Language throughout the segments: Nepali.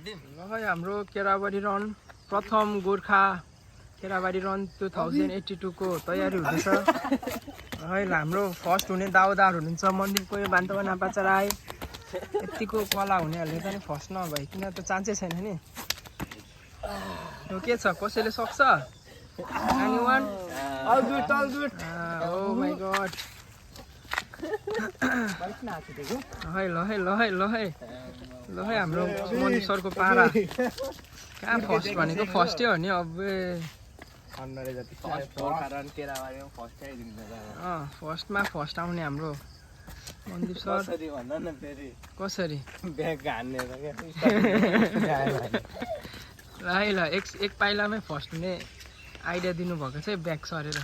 हाम्रो केराबारी रन प्रथम गोर्खा केराबारी रन 2082 को तयारी हुँदैछ है। हाम्रो फर्स्ट हुने दाउदार हुनुहुन्छ मन्दिरको यो बान्तवा नापाचा राई। यतिको कला हुनेहरूले पनि फर्स्ट नभइकन त चान्सै छैन नि। यो के छ कसैले सक्छ? Anyone? All good. Oh my god. ल है हाम्रो मन्दिर सरको पारा कहाँ फर्स्ट भनेको फर्स्टै हो नि। अब फर्स्टमा फर्स्ट आउने हाम्रो मन्दिर सर कसरी ल एक पाइलामै फर्स्ट हुने आइडिया दिनुभएको छ ब्याक सरेर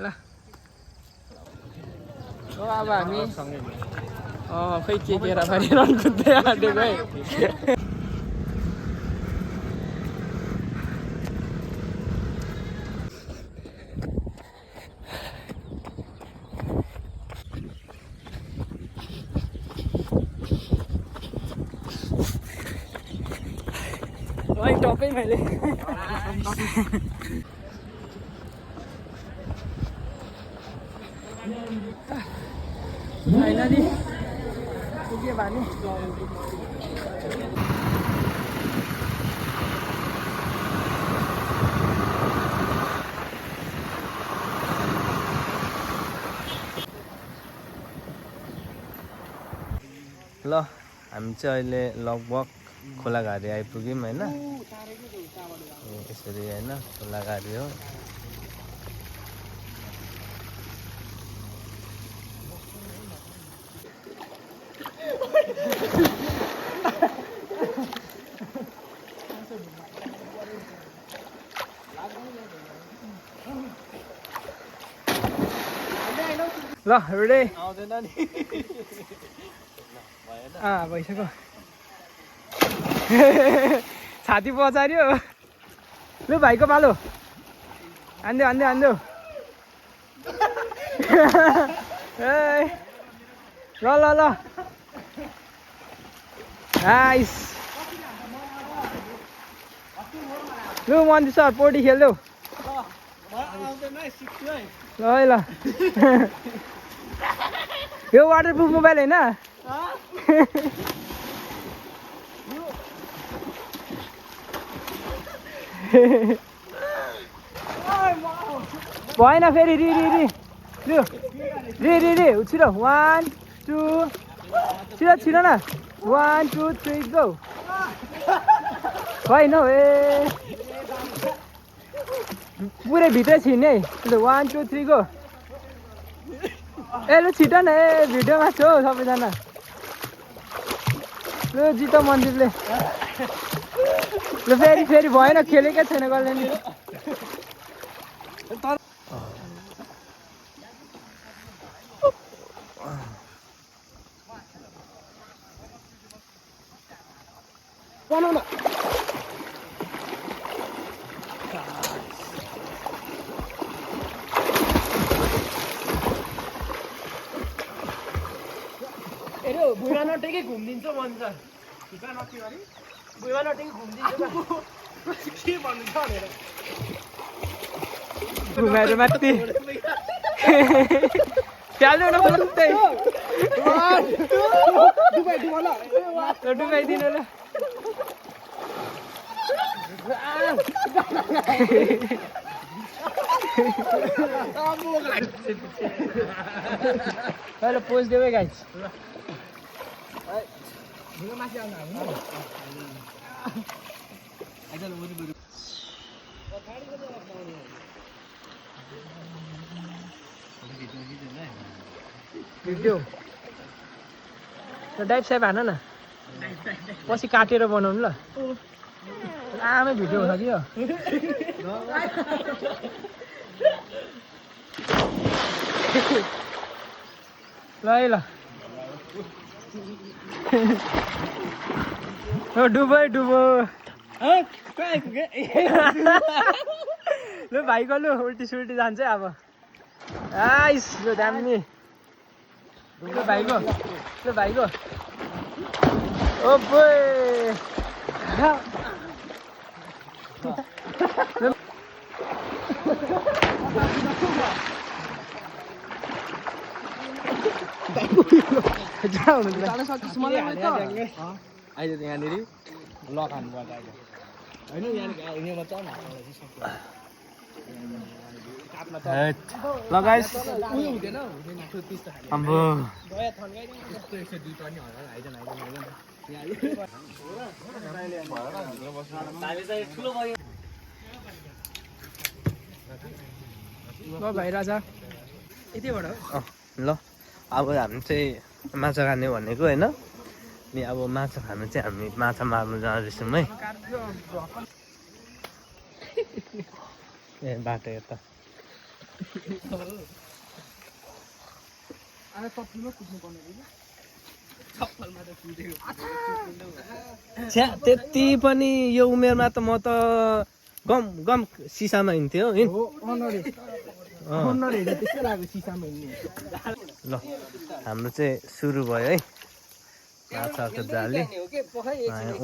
ल। अब हामी खै के केराबारी रन कुद्दै आँटेको है। टपै मैले होइन नि पुगे भने ल हामी चाहिँ अहिले लगभग खोलाघारी आइपुग्यौँ होइन। यसरी होइन खोलाघारी हो। ल रेडी भइसक्यो। छाती बचार्यो लु भाइको पालो हान्देऊ ल नाइस लु मन्दिर सर पोटी खेल्देऊ ल है ल। यो वाटरप्रुफ मोबाइल होइन भएन फेरि रि लु रि छिटो 1 2 छिटो न 1 2 3 गो भएन हौ ए पुरै भित्रै छिर्ने 1 2 3 गो ए लु छिटो न ए भिडियोमा छ हौ सबैजना लु जितो मन्दिरले ल फेरि भएन खेलेकै छैन कसले नि बनाउन भुइँमा नटेकै घुमिदिन्छ भन्छ भुइँमा नटेकै घुमिदिन्छ के भन्नु छ भनेर घुमाएर माथि चाल्नु न पुरै डुबाइदिनु ल हेलो पोज देऊ गाइस भिडियो डाइभ साइभ हान न पछि काटेर बनाउनु ल आमै भिडियो हुन्छ कि यो ल है ल डुबो लु भाइको लु उल्टी सुल्टी जान्छ अब आइस लु दामी त्यो भाइको ओ बोय अहिले त यहाँनिर लक हान्नुपर्छ अहिले होइन ल गाइस अम्बो ल भाइ राजा यतिबाट हो ल अब हामी चाहिँ माछा खाने भनेको होइन अनि अब माछा खानु चाहिँ हामी माछा मार्नु जाँदैछौँ है ए बाटो यता छ्या त्यति पनि यो उमेरमा त म त गम गम सिसामा हिँड्थ्यो ल हाम्रो चाहिँ सुरु भयो है माछाको जाली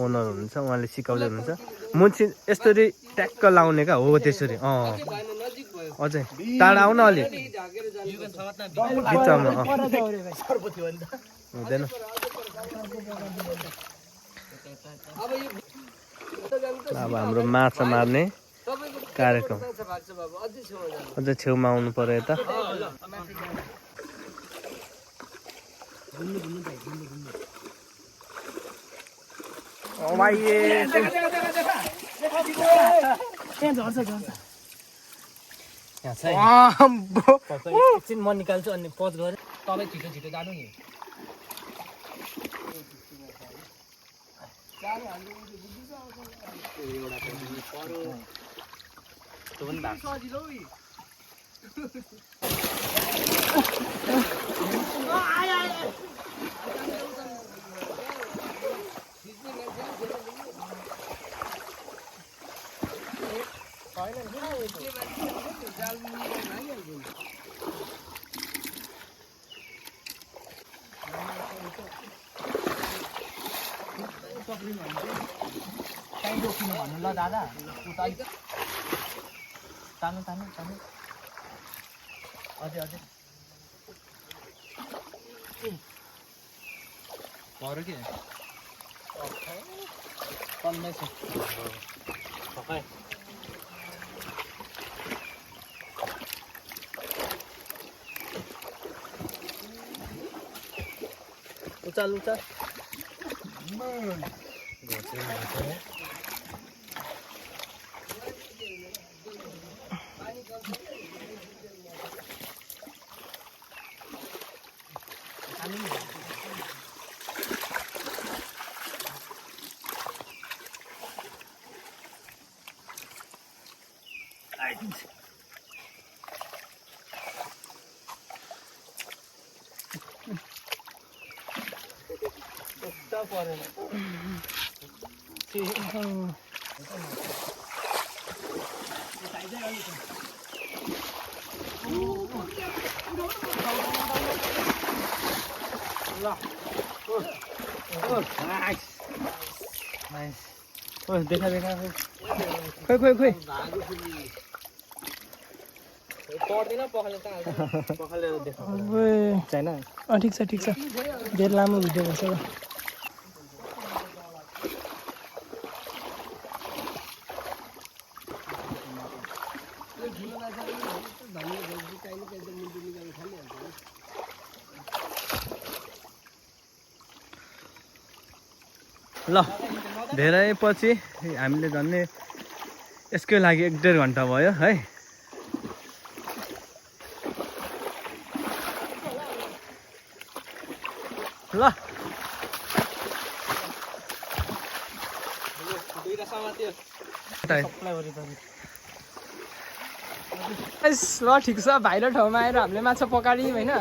ओनर हुनुहुन्छ उहाँले सिकाउँदै हुनुहुन्छ मुछि यसरी ट्याक्क लाउने क्या हो त्यसरी अझै टाढा आउन अलिक बिचमा हुँदैन अब हाम्रो माछा मार्ने कार्यक्रम अझै छेउमा आउनु पर्यो यता एकछिन म निकाल्छु अनि पज गरेँ तपाईँ छिटो छिटो जानु नि कहीँ रोकिनु भन्नु ल दादा उता तान्नु तान्नु तान्नु अझै अझै भर के पन्ध्र उचाल उचाल देखा देखा खोइ खोइ खोइ ठिक छ ठिक छ धेरै लामो भिडियो भएछ ल ल धेरै पछि हामीले झन्डै यसकै लागि 1.5 घन्टा भयो है ल ल ठिक छ भाइलो ठाउँमा आएर हामीले माछा पकाड्यौँ होइन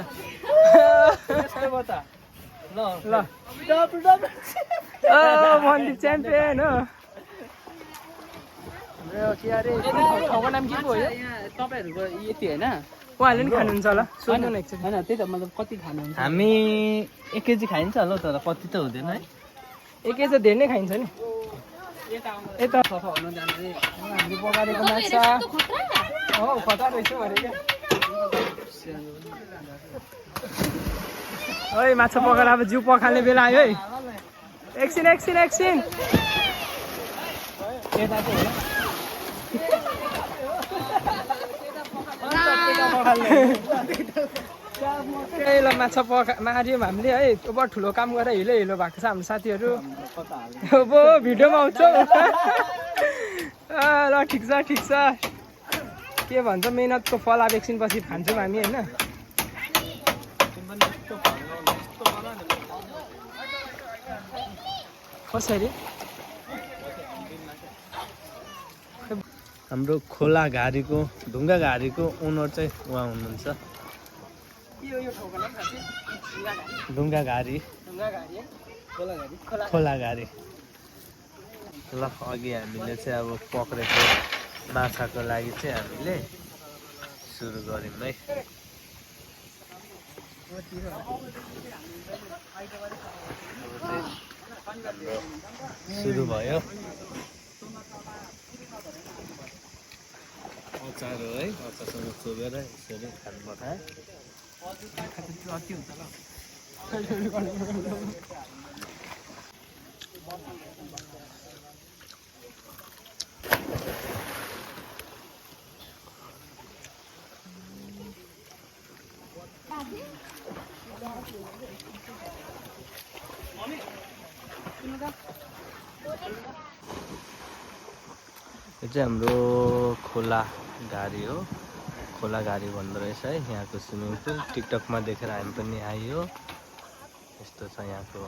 ल मन्दिर च्याम्पियन हो के अरे ठाउँको नाम के पो हो तपाईँहरूको यति होइन उहाँले पनि खानुहुन्छ होला सोध्नु न एकचोटि होइन त्यही त मतलब कति खानुहुन्छ हामी 1 केजी खाइन्छ होला तर कति त हुँदैन है एकै त धेरै नै खाइन्छ नि यता सफा हुन जान्छ हामीले पकाएको माछा हो खतरा रहेछ भने क्या ओइ माछा पकाएर अब जिउ पखाल्ने बेला आयो है एकछिन एकछिन एकछिन ल माछा मार्यौँ हामीले है अब ठुलो काम गरेर हिलो हिलो भएको छ हाम्रो साथीहरू अब भिडियोमा आउँछ ल ठिक छ के भन्छ मेहनतको फल अब एकछिन पछि खान्छौँ हामी होइन कसरी हाम्रो खोला घारीको ढुङ्गा घारीको ओनर चाहिँ उहाँ हुनुहुन्छ ढुङ्गा घारी खोला घारी ल अघि हामीले चाहिँ अब पक्रेको माछाको लागि चाहिँ हामीले सुरु गऱ्यौँ है सुरु भयो अचार हो है अचारसँग चोबेर यसरी खानुपर्छ यो चाहिँ हाम्रो खोला घारी हो खोला घारी भन्दो रहेछ है यहाँको स्विमिङ पुल टिकटकमा देखेर हामी पनि आयो यस्तो छ यहाँको